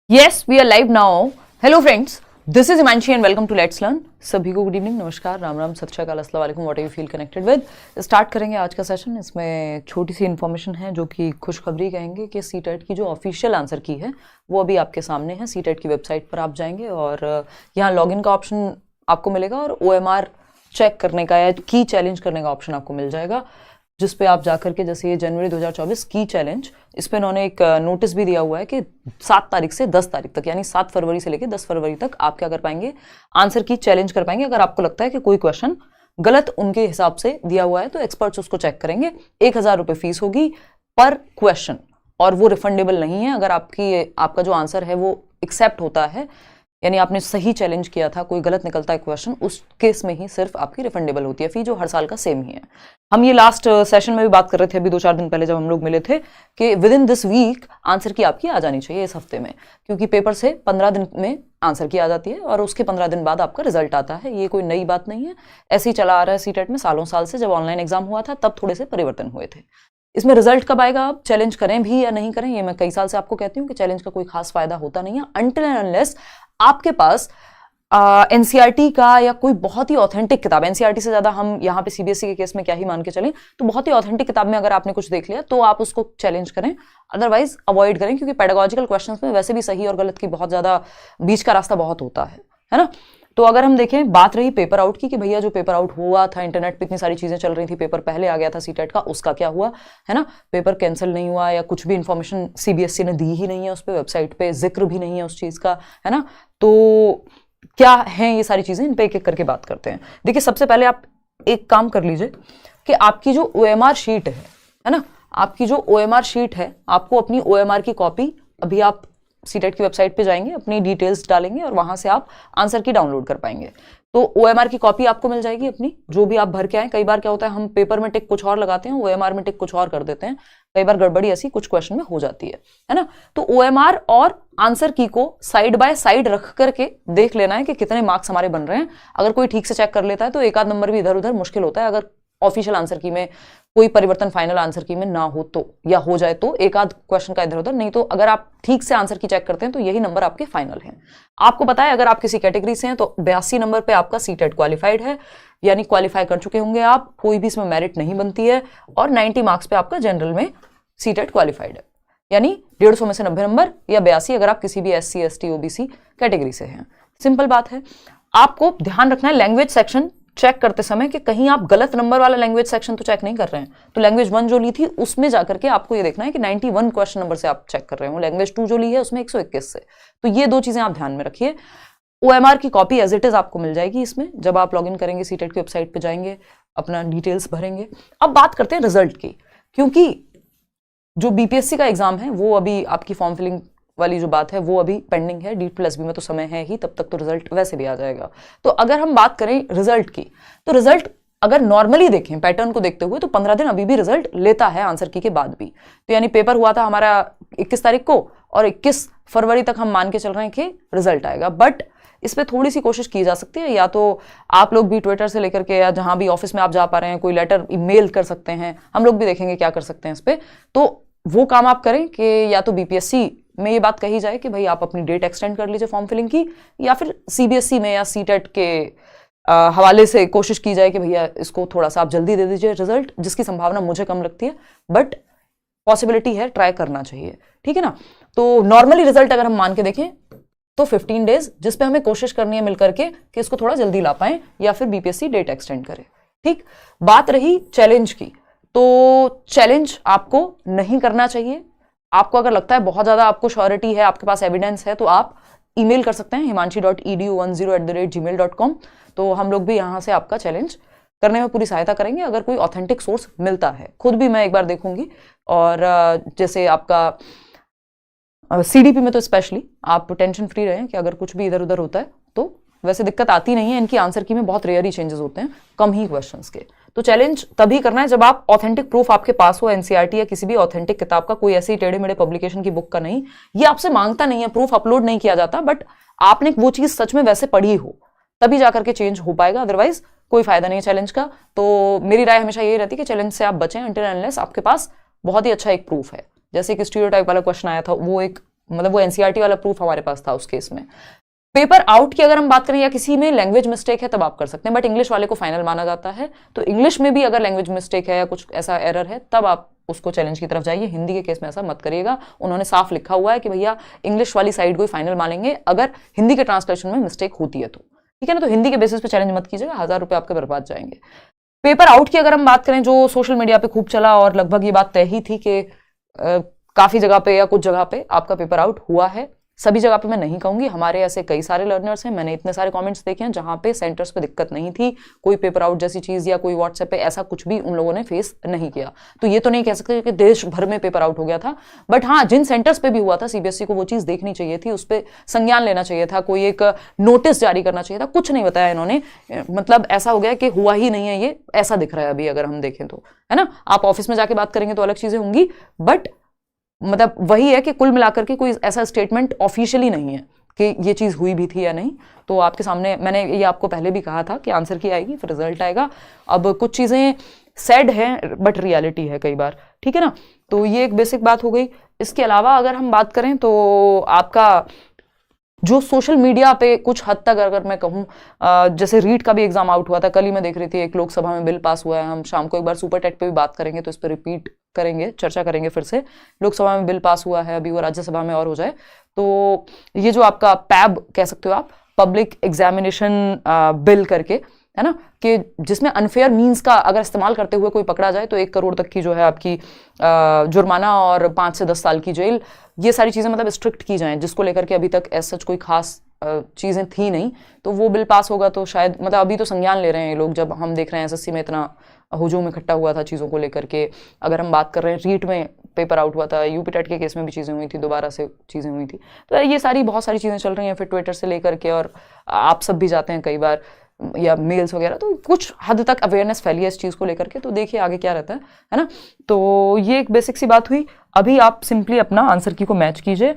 Yes, we are live now. Hello friends, this is Himanshi and welcome to Let's Learn. सभी को good evening, नमस्कार, राम राम, सत श्री अकाल, अस्सलाम वालेकुम, what you feel connected with. Start करेंगे आज का सेशन। इसमें छोटी सी इन्फॉर्मेशन है जो कि खुशखबरी कहेंगे कि सीटेट की जो ऑफिशियल आंसर की है वो अभी आपके सामने है। सीटेट की वेबसाइट पर आप जाएंगे और यहाँ लॉगिन का ऑप्शन आपको मिलेगा और OMR चेक करने का या की चैलेंज करने का ऑप्शन आपको मिल जाएगा, जिस पे आप जाकर के, जैसे ये जनवरी 2024 की चैलेंज, इस पे इन्होंने एक नोटिस भी दिया हुआ है कि 7 तारीख से 10 तारीख तक, यानी 7 फरवरी से लेकर 10 फरवरी तक आप क्या कर पाएंगे, आंसर की चैलेंज कर पाएंगे। अगर आपको लगता है कि कोई क्वेश्चन गलत उनके हिसाब से दिया हुआ है तो एक्सपर्ट्स उसको चेक करेंगे। 1000 रुपये फीस होगी पर क्वेश्चन और वो रिफंडेबल नहीं है। अगर आपका जो आंसर है वो एक्सेप्ट होता है, यानी आपने सही चैलेंज किया था, कोई गलत निकलता है क्वेश्चन, उस केस में ही सिर्फ आपकी रिफंडेबल होती है फी, जो हर साल का सेम ही है। हम ये लास्ट सेशन में भी बात कर रहे थे, अभी 2-4 दिन पहले जब हम लोग मिले थे, कि within this week answer की आपकी आ जानी चाहिए इस हफ्ते में, क्योंकि पेपर से 15 दिन में आंसर की आ जाती है और उसके 15 दिन बाद आपका रिजल्ट आता है। ये कोई नई बात नहीं है, ऐसे ही चला आ रहा है सीटेट में सालों साल से। जब ऑनलाइन एग्जाम हुआ था तब थोड़े से परिवर्तन हुए थे। इसमें रिजल्ट कब आएगा, आप चैलेंज करें भी या नहीं करें, ये मैं कई साल से आपको कहती हूँ कि चैलेंज का कोई खास फायदा होता नहीं है अनटिल एंड अनलेस आपके पास एनसीईआरटी का या कोई बहुत ही ऑथेंटिक किताब, एनसीईआरटी से ज्यादा हम यहाँ पे सीबीएसई के केस में क्या ही मान के चलें, तो बहुत ही ऑथेंटिक किताब में अगर आपने कुछ देख लिया तो आप उसको चैलेंज करें, अदरवाइज अवॉइड करें, क्योंकि पेडागोजिकल क्वेश्चंस में वैसे भी सही और गलत की बहुत ज्यादा बीच का रास्ता बहुत होता है ना। तो अगर हम देखें, बात रही पेपर आउट की कि भैया जो पेपर आउट हुआ था, इंटरनेट पे इतनी सारी चीजें चल रही थी, पेपर पहले आ गया था सीटेट का, उसका क्या हुआ, है ना। पेपर कैंसिल नहीं हुआ या कुछ भी इंफॉर्मेशन सीबीएसई ने दी ही नहीं है, उस पर वेबसाइट पे जिक्र भी नहीं है उस चीज का, है ना। तो क्या है ये सारी चीजें, इन पे एक एक करके बात करते हैं। देखिए, सबसे पहले आप एक काम कर लीजिए कि आपकी जो OMR शीट है ना, आपकी जो OMR शीट है, आपको अपनी OMR की कॉपी, अभी आप सीटेट की वेबसाइट पे जाएंगे, अपनी डिटेल्स डालेंगे और वहां से आप आंसर की डाउनलोड कर पाएंगे। तो OMR की कॉपी आपको मिल जाएगी अपनी, जो भी आप भर के आए। कई बार क्या होता है, हम पेपर में टिक कुछ और लगाते हैं, OMR में टिक कुछ और कर देते हैं, कई बार गड़बड़ी ऐसी कुछ क्वेश्चन में हो जाती है ना। तो OMR और आंसर की को साइड बाय साइड रख करके देख लेना है कि कितने मार्क्स हमारे बन रहे हैं। अगर कोई ठीक से चेक कर लेता है तो एक आध नंबर भी इधर उधर मुश्किल होता है, अगर ऑफिशियल आंसर की में कोई परिवर्तन फाइनल आंसर की में ना हो तो, या हो जाए तो एक आध क्वेश्चन का इधर उधर, नहीं तो अगर आप ठीक से आंसर की चेक करते हैं तो यही नंबर आपके फाइनल हैं। आपको पता है, अगर आप किसी कैटेगरी से हैं तो 82 नंबर पे आपका सीटेट क्वालिफाइड है, यानी क्वालिफाई कर चुके होंगे आप, कोई भी इसमें मेरिट नहीं बनती है। और 90 मार्क्स पे आपका जनरल में सीटेट क्वालिफाइड है, यानी 150 में से 90 नंबर या 82 अगर आप किसी भी SC ST OBC कैटेगरी से हैं। सिंपल बात है। आपको ध्यान रखना है लैंग्वेज सेक्शन चेक करते समय कि कहीं आप गलत नंबर वाला लैंग्वेज सेक्शन तो चेक नहीं कर रहे हैं। तो लैंग्वेज 1 जो ली थी उसमें जाकर के आपको ये देखना है कि 91 क्वेश्चन नंबर से आप चेक कर रहे हो, लैंग्वेज 2 जो ली है उसमें 121 से। तो ये 2 चीजें आप ध्यान में रखिए। OMR की कॉपी एज इट इज आपको मिल जाएगी इसमें, जब आप लॉगिन करेंगे, सीटेट की वेबसाइट पे जाएंगे, अपना डिटेल्स भरेंगे। अब बात करते हैं रिजल्ट की, क्योंकि जो BPSC का एग्जाम है वो अभी, आपकी फॉर्म फिलिंग वाली जो बात है वो अभी पेंडिंग है। D+B में तो समय है ही, तब तक तो रिजल्ट वैसे भी आ जाएगा। तो अगर हम बात करें रिजल्ट की, तो रिजल्ट अगर नॉर्मली देखें, पैटर्न को देखते हुए, तो 15 दिन अभी भी रिजल्ट लेता है आंसर की के बाद भी। तो यानी पेपर हुआ था हमारा 21 तारीख को और 21 फरवरी तक हम मान के चल रहे हैं कि रिजल्ट आएगा। बट इस पर थोड़ी सी कोशिश की जा सकती है, या तो आप लोग भी ट्विटर से लेकर के, या जहां भी ऑफिस में आप जा पा रहे हैं, कोई लेटर ईमेल कर सकते हैं, हम लोग भी देखेंगे क्या कर सकते हैं इस पर। तो वो काम आप करें कि या तो BPSC में ये बात कही जाए कि भाई आप अपनी डेट एक्सटेंड कर लीजिए फॉर्म फिलिंग की, या फिर CBSE में या सीटेट के हवाले से कोशिश की जाए कि भैया इसको थोड़ा सा आप जल्दी दे दीजिए रिजल्ट, जिसकी संभावना मुझे कम लगती है, बट पॉसिबिलिटी है, ट्राई करना चाहिए, ठीक है ना। तो नॉर्मली रिजल्ट अगर हम मान के देखें तो 15 डेज, जिसपे हमें कोशिश करनी है मिलकर के कि इसको थोड़ा जल्दी ला पाएं, या फिर BPSC डेट एक्सटेंड करे। ठीक, बात रही चैलेंज की, तो चैलेंज आपको नहीं करना चाहिए। आपको अगर लगता है बहुत ज्यादा आपको श्योरिटी है, आपके पास एविडेंस है, तो आप ईमेल कर सकते हैं himanshi.edu10@gmail.com। तो हम लोग भी यहाँ से आपका चैलेंज करने में पूरी सहायता करेंगे, अगर कोई ऑथेंटिक सोर्स मिलता है। खुद भी मैं एक बार देखूंगी, और जैसे आपका CDP में तो स्पेशली आप टेंशन फ्री रहें कि अगर कुछ भी इधर उधर होता है तो वैसे दिक्कत आती नहीं है। इनकी आंसर की में बहुत रेयर ही चेंजेस होते हैं, कम ही क्वेश्चंस के। तो चैलेंज तभी करना है जब आप ऑथेंटिक प्रूफ आपके पास हो, एनसीईआरटी या किसी भी ऑथेंटिक किताब का, कोई ऐसी टेढ़े मेढ़े पब्लिकेशन की बुक का नहीं। ये आपसे मांगता नहीं है, प्रूफ अपलोड नहीं किया जाता, बट आपने वो चीज सच में वैसे पढ़ी हो तभी जाकर के चेंज हो पाएगा, अदरवाइज कोई फायदा नहीं है चैलेंज का। तो मेरी राय हमेशा यही रहती है कि चैलेंज से आप बचें अनटिल अनलेस आपके पास बहुत ही अच्छा एक प्रूफ है। जैसे एक स्टीरियोटाइप वाला क्वेश्चन आया था, वो एक मतलब वो एनसीईआरटी वाला प्रूफ हमारे पास था उस केस में। पेपर आउट की अगर हम बात करें या किसी में लैंग्वेज मिस्टेक है तब आप कर सकते हैं, बट इंग्लिश वाले को फाइनल माना जाता है, तो इंग्लिश में भी अगर लैंग्वेज मिस्टेक है या कुछ ऐसा एरर है तब आप उसको चैलेंज की तरफ जाइए। हिंदी के केस में ऐसा मत करिएगा, उन्होंने साफ लिखा हुआ है कि भैया इंग्लिश वाली साइड को ही फाइनल मानेंगे अगर हिंदी के ट्रांसलेशन में मिस्टेक होती है तो, ठीक है ना। तो हिंदी के बेसिस पे चैलेंज मत कीजिएगा, 1000 रुपये आपके बर्बाद जाएंगे। पेपर आउट की अगर हम बात करें, जो सोशल मीडिया पे खूब चला और लगभग ये बात तय ही थी कि काफी जगह पे या कुछ जगह पे आपका पेपर आउट हुआ है, सभी जगह पे मैं नहीं कहूंगी, हमारे ऐसे कई सारे लर्नर्स हैं, मैंने इतने सारे कमेंट्स देखे हैं जहां पे सेंटर्स पे दिक्कत नहीं थी, कोई पेपर आउट जैसी चीज या कोई व्हाट्सएप पे ऐसा कुछ भी उन लोगों ने फेस नहीं किया। तो ये तो नहीं कह सकते कि देश भर में पेपर आउट हो गया था, बट हाँ जिन सेंटर्स पे भी हुआ था सीबीएसई को वो चीज देखनी चाहिए थी, उस पर संज्ञान लेना चाहिए था, कोई एक नोटिस जारी करना चाहिए था, कुछ नहीं बताया इन्होंने। मतलब ऐसा हो गया कि हुआ ही नहीं है, ये ऐसा दिख रहा है अभी अगर हम देखें तो, है ना। आप ऑफिस में जाके बात करेंगे तो अलग चीजें होंगी, बट मतलब वही है कि कुल मिलाकर के कोई ऐसा स्टेटमेंट ऑफिशियली नहीं है कि ये चीज हुई भी थी या नहीं। तो आपके सामने मैंने ये आपको पहले भी कहा था कि आंसर की आएगी फिर रिजल्ट आएगा। अब कुछ चीजें सैड हैं बट रियलिटी है कई बार, ठीक है ना। तो ये एक बेसिक बात हो गई। इसके अलावा अगर हम बात करें तो आपका जो सोशल मीडिया पे कुछ हद तक अगर मैं कहूँ, जैसे रीट का भी एग्जाम आउट हुआ था, कल ही मैं देख रही थी एक लोकसभा में बिल पास हुआ है, हम शाम को एक बार सुपर टेट पे भी बात करेंगे तो इस पर रिपीट करेंगे, चर्चा करेंगे फिर से। लोकसभा में बिल पास हुआ है, अभी वो राज्यसभा में और हो जाए तो ये जो आपका पैब कह सकते हो आप, पब्लिक एग्जामिनेशन बिल करके, है ना, कि जिसमें अनफेयर मींस का अगर इस्तेमाल करते हुए कोई पकड़ा जाए तो 1 करोड़ तक की जो है आपकी जुर्माना और 5 से 10 साल की जेल, ये सारी चीज़ें मतलब स्ट्रिक्ट की जाएं, जिसको लेकर के अभी तक ऐसा कोई खास चीज़ें थी नहीं। तो वो बिल पास होगा तो शायद, मतलब अभी तो संज्ञान ले रहे हैं ये लोग, जब हम देख रहे हैं एसएससी में इतना हुजूम इकट्ठा हुआ था चीज़ों को लेकर के। अगर हम बात कर रहे हैं रीट में पेपर आउट हुआ था, यूपी टेट के केस में भी चीज़ें हुई थी, दोबारा से चीज़ें हुई थी, तो ये सारी बहुत सारी चीज़ें चल रही हैं फिर ट्विटर से लेकर के, और आप सब भी जाते हैं कई बार या मेल्स वगैरह, तो कुछ हद तक अवेयरनेस फैली है इस चीज़ को लेकर के। तो देखिए आगे क्या रहता है ना। तो ये एक बेसिक सी बात हुई। अभी आप सिंपली अपना आंसर की को मैच कीजिए।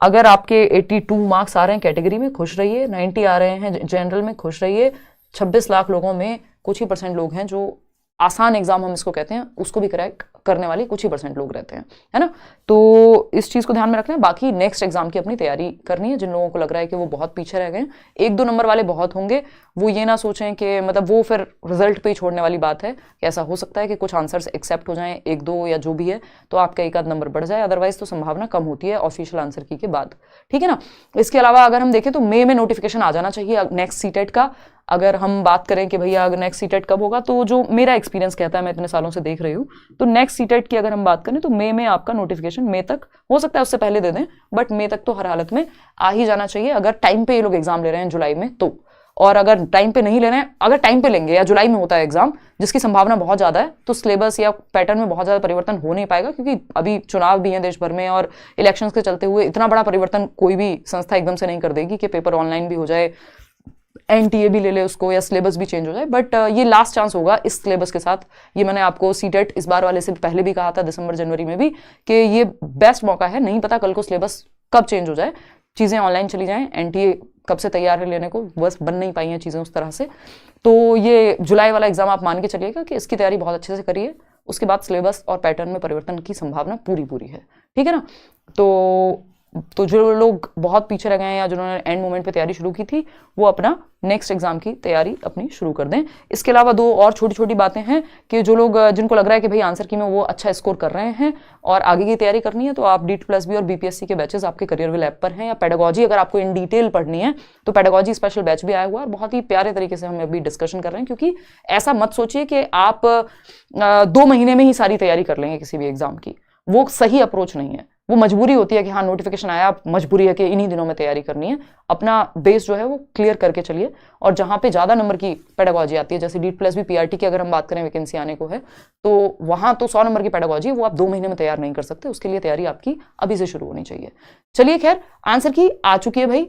अगर आपके 82 मार्क्स आ रहे हैं कैटेगरी में, खुश रहिए। 90 आ रहे हैं जनरल में, खुश रहिए। 26 लाख लोगों में कुछ ही % लोग हैं जो आसान एग्जाम हम इसको कहते हैं उसको भी क्रैक करने वाली कुछ ही % लोग रहते हैं, है ना। तो इस चीज़ को ध्यान में रखना है। बाकी नेक्स्ट एग्जाम की अपनी तैयारी करनी है। जिन लोगों को लग रहा है कि वो बहुत पीछे रह गए, 1-2 नंबर वाले बहुत होंगे, वो ये ना सोचें कि मतलब वो फिर रिजल्ट पे ही छोड़ने वाली बात है कि ऐसा हो सकता है कि कुछ आंसर्स एक्सेप्ट हो जाएं, 1-2 या जो भी है, तो आपका 1 आध नंबर बढ़ जाए, अदरवाइज तो संभावना कम होती है ऑफिशियल आंसर की के बाद, ठीक है ना। इसके अलावा अगर हम देखें तो मई में नोटिफिकेशन आ जाना चाहिए नेक्स्ट सीटेट का। अगर हम बात करें कि भैया अगर नेक्स्ट सीटेट कब होगा, तो जो मेरा एक्सपीरियंस कहता है, मैं इतने सालों से देख रही हूँ, तो नेक्स्ट सीटेट की अगर हम बात करें तो मई में आपका नोटिफिकेशन, मई तक हो सकता है उससे पहले दे दें, बट मई तक तो हर हालत में आ ही जाना चाहिए अगर टाइम पे ये लोग एग्जाम ले रहे हैं जुलाई में तो। और अगर टाइम पे नहीं ले रहे हैं, अगर टाइम पे लेंगे या जुलाई में होता है एग्जाम, जिसकी संभावना बहुत ज़्यादा है, तो सिलेबस या पैटर्न में बहुत ज़्यादा परिवर्तन हो नहीं पाएगा, क्योंकि अभी चुनाव भी हैं देश भर में और इलेक्शंस के चलते हुए इतना बड़ा परिवर्तन कोई भी संस्था एकदम से नहीं कर देगी कि पेपर ऑनलाइन भी हो जाए, एनटीए भी ले ले उसको, या सिलेबस भी चेंज हो जाए। बट ये लास्ट चांस होगा इस सिलेबस के साथ। ये मैंने आपको सीटेट इस बार वाले से पहले भी कहा था, दिसंबर जनवरी में भी, कि ये बेस्ट मौका है। नहीं पता कल को सिलेबस कब चेंज हो जाए, चीज़ें ऑनलाइन चली जाएं, एनटीए कब से तैयार है लेने को, बस बन नहीं पाई हैं चीज़ें उस तरह से। तो ये जुलाई वाला एग्जाम आप मान के चलिएगा कि इसकी तैयारी बहुत अच्छे से करिए। उसके बाद सिलेबस और पैटर्न में परिवर्तन की संभावना पूरी है, ठीक है ना। तो जो लोग बहुत पीछे रह गए हैं या जिन्होंने एंड मोमेंट पे तैयारी शुरू की थी, वो अपना नेक्स्ट एग्जाम की तैयारी अपनी शुरू कर दें। इसके अलावा 2 और छोटी छोटी बातें हैं कि जो लोग, जिनको लग रहा है कि भाई आंसर की में वो अच्छा स्कोर कर रहे हैं और आगे की तैयारी करनी है, तो आप DEET+B और BPSC के बैचेस आपके करियरविल ऐप पर हैं, या पेडागोजी अगर आपको इन डिटेल पढ़नी है तो पेडागोजी स्पेशल बैच भी आया हुआ है, और बहुत ही प्यारे तरीके से हम अभी डिस्कशन कर रहे हैं। क्योंकि ऐसा मत सोचिए कि आप 2 महीने में ही सारी तैयारी कर लेंगे किसी भी एग्जाम की, वो सही अप्रोच नहीं है। वो मजबूरी होती है कि हाँ नोटिफिकेशन आया, आप मजबूरी है कि इन्हीं दिनों में तैयारी करनी है। अपना बेस जो है वो क्लियर करके चलिए, और जहाँ पे ज़्यादा नंबर की पेडागोजी आती है, जैसे DEET+B PRT की अगर हम बात करें वैकेंसी आने को है, तो वहाँ तो 100 नंबर की पेडागोजी वो आप 2 महीने में तैयार नहीं कर सकते, उसके लिए तैयारी आपकी अभी से शुरू होनी चाहिए। चलिए खैर, आंसर की आ चुकी है भाई,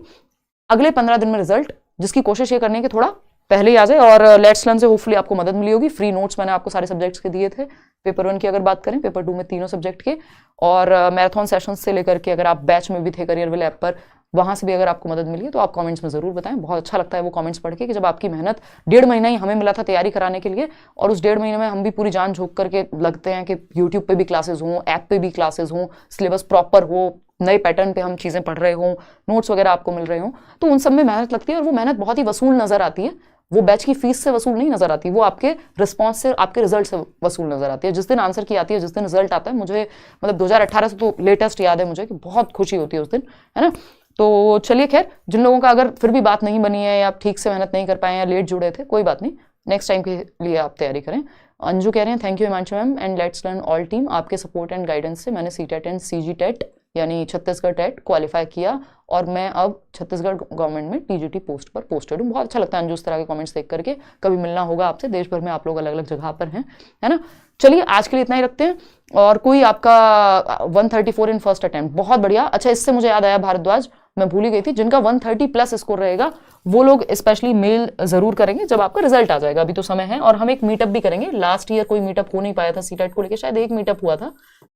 अगले 15 दिन में रिजल्ट, जिसकी कोशिश ये करनी है कि थोड़ा पहले ही आ जाए। और लेट्स लर्न से होपफुली आपको मदद मिली होगी। फ्री नोट्स मैंने आपको सारे सब्जेक्ट्स के दिए थे। पेपर 1 की अगर बात करें, पेपर 2 में तीनों सब्जेक्ट के, और मैराथन सेशंस से लेकर के अगर आप बैच में भी थे करियरविल ऐप पर, वहाँ से भी अगर आपको मदद मिली है तो आप कमेंट्स में ज़रूर बताएं। बहुत अच्छा लगता है वो कमेंट्स पढ़ के कि जब आपकी मेहनत 1.5 महीना ही हमें मिला था तैयारी कराने के लिए, और उस 1.5 महीने में हम भी पूरी जान झोंक करके लगते हैं कि यूट्यूब पे भी क्लासेस हों, ऐप पे भी क्लासेस हों, सिलेबस प्रॉपर हो, नए पैटर्न पे हम चीज़ें पढ़ रहे हों, नोट्स वगैरह आपको मिल रहे हों, तो उन सब में मेहनत लगती है और वो मेहनत बहुत ही वसूल नज़र आती है। वो बैच की फीस से वसूल नहीं नजर आती, वो आपके रिस्पॉन्स से, आपके रिजल्ट से वसूल नजर आती है। जिस दिन आंसर की आती है, जिस दिन रिजल्ट आता है, मुझे मतलब 2018 से तो लेटेस्ट याद है मुझे कि बहुत खुशी होती है उस दिन, है ना। तो चलिए, खैर जिन लोगों का अगर फिर भी बात नहीं बनी है या आप ठीक से मेहनत नहीं कर पाए या लेट जुड़े थे, कोई बात नहीं, नेक्स्ट टाइम के लिए आप तैयारी करें। अंजू कह रहे हैं thank you Himanshu ma'am and let's learn all team, आपके सपोर्ट एंड गाइडेंस से मैंने सीटेट एंड सीजी टेट यानी छत्तीसगढ़ टेट क्वालिफाई किया और मैं अब छत्तीसगढ़ गवर्नमेंट में टीजीटी पोस्ट पर पोस्टेड हूँ। बहुत अच्छा लगता है अंजू इस तरह के कमेंट्स देख करके। कभी मिलना होगा आपसे, देश भर में आप लोग अलग अलग जगह पर हैं, है ना। चलिए आज के लिए इतना ही रखते हैं। और कोई आपका 134 इन फर्स्ट अटेम्प्ट, बहुत बढ़िया। अच्छा, इससे मुझे याद आया भारद्वाज, मैं भूल ही गई थी, जिनका 130 प्लस स्कोर रहेगा वो लोग स्पेशली मेल जरूर करेंगे जब आपका रिजल्ट आ जाएगा। अभी तो समय है और हम एक मीटअप भी करेंगे। लास्ट ईयर कोई मीटअप हो नहीं पाया था सीटेट को लेकर, शायद एक मीटअप हुआ था।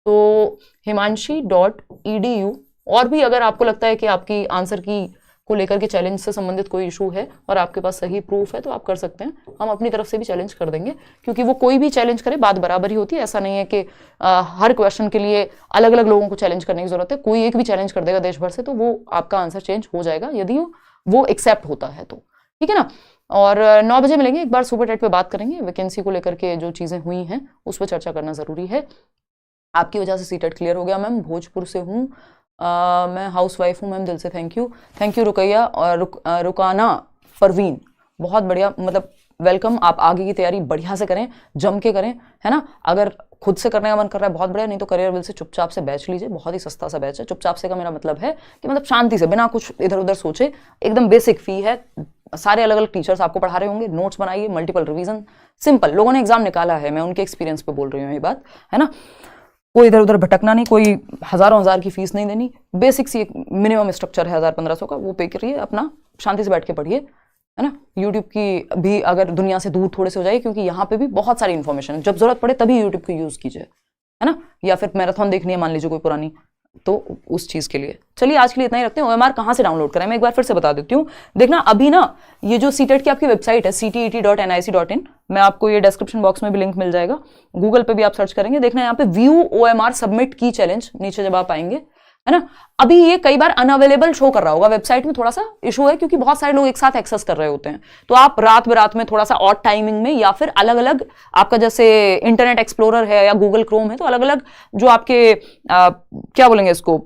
तो himanshi.edu, और भी अगर आपको लगता है कि आपकी आंसर की को लेकर के चैलेंज से संबंधित कोई इशू है और आपके पास सही प्रूफ है तो आप कर सकते हैं। हम अपनी तरफ से भी चैलेंज कर देंगे, क्योंकि वो कोई भी चैलेंज करे बात बराबर ही होती है। ऐसा नहीं है कि हर क्वेश्चन के लिए अलग अलग लोगों को चैलेंज करने की जरूरत है। कोई एक भी चैलेंज कर देगा देश भर से तो वो आपका आंसर चेंज हो जाएगा, यदि वो एक्सेप्ट होता है तो, ठीक है ना। और 9 बजे मिलेंगे, एक बार सुपर टेट पे बात करेंगे। वैकेंसी को लेकर के जो चीजें हुई हैं उस पर चर्चा करना जरूरी है। आपकी वजह से सीटेट क्लियर हो गया मैम, भोजपुर से हूँ, मैं हाउस वाइफ हूँ मैम, दिल से थैंक यू रुकैया और रुकाना परवीन, बहुत बढ़िया, मतलब वेलकम। आप आगे की तैयारी बढ़िया से करें, जम के करें, है ना। अगर खुद से करने का मन कर रहा है बहुत बढ़िया, नहीं तो करियर विल से चुपचाप से बैच लीजिए, बहुत ही सस्ता सा बैच है। चुपचाप से का मेरा मतलब है कि मतलब शांति से, बिना कुछ इधर उधर सोचे, एकदम बेसिक फी है, सारे अलग अलग टीचर्स आपको पढ़ा रहे होंगे, नोट्स बनाइए, मल्टीपल रिवीजन, सिंपल। लोगों ने एग्जाम निकाला है, मैं उनके एक्सपीरियंस पे बोल रही हूँ ये बात, है ना। कोई इधर उधर भटकना नहीं, कोई हजारों हजार की फीस नहीं देनी, बेसिक सी एक मिनिमम स्ट्रक्चर है 1000-1500 का, वो पे करिए, अपना शांति से बैठ के पढ़िए, है ना। यूट्यूब की भी अगर दुनिया से दूर थोड़े से हो जाए, क्योंकि यहाँ पे भी बहुत सारी इन्फॉर्मेशन है, जब जरूरत पड़े तभी यूट्यूब को यूज कीजिए, है ना। या फिर मैराथन देखनी है मान लीजिए कोई पुरानी, तो उस चीज के लिए। चलिए आज के लिए इतना ही रखते हैं। OMR कहाँ से डाउनलोड करें, मैं एक बार फिर से बता देती हूँ। देखना अभी ना, ये जो सीटेट की आपकी वेबसाइट है ctet.nic.in, मैं आपको ये डिस्क्रिप्शन बॉक्स में भी लिंक मिल जाएगा, गूगल पे भी आप सर्च करेंगे, देखना यहाँ पे व्यू OMR सबमिट की चैलेंज, नीचे जब आप आएंगे, है ना। अभी ये कई बार अनअवेलेबल शो कर रहा होगा, वेबसाइट में थोड़ा सा इशू है, क्योंकि बहुत सारे लोग एक साथ एक्सेस कर रहे होते हैं। तो आप रात बेरात में थोड़ा सा ऑड टाइमिंग में, या फिर अलग अलग, आपका जैसे इंटरनेट एक्सप्लोरर है या गूगल क्रोम है, तो अलग अलग जो आपके क्या बोलेंगे इसको,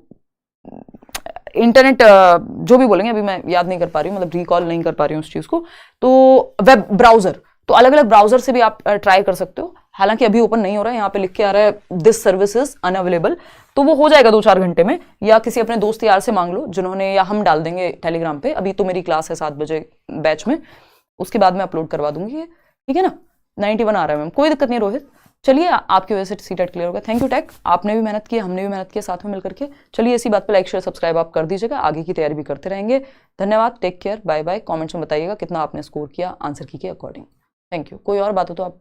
इंटरनेट जो भी बोलेंगे, अभी मैं याद नहीं कर पा रही हूँ, मतलब रिकॉल नहीं कर पा रही हूँ उस चीज को, तो वेब ब्राउजर, तो अलग अलग ब्राउजर से भी आप ट्राई कर सकते हो। हालांकि अभी ओपन नहीं हो रहा है, यहाँ पे लिख के आ रहा है दिस सर्विस इज अनअवेलेबल, तो वो हो जाएगा 2-4 घंटे में, या किसी अपने दोस्त यार से मांग लो जिन्होंने, या हम डाल देंगे टेलीग्राम पे। अभी तो मेरी क्लास है 7 बजे बैच में, उसके बाद मैं अपलोड करवा दूंगी, ठीक है ना। 91 आ रहा है मैम, कोई दिक्कत नहीं रोहित। चलिए आपकी वजह से सीटेट क्लियर हो गया, थैंक यू टेक, आपने भी मेहनत की, हमने भी मेहनत की साथ में मिलकर के। चलिए इसी बात पे लाइक शेयर सब्सक्राइब आप कर दीजिएगा, आगे की तैयारी भी करते रहेंगे। धन्यवाद, take care, bye bye. Comments में बताइएगा कितना आपने स्कोर किया आंसर की के अकॉर्डिंग। Thank you. कोई और बात हो तो आप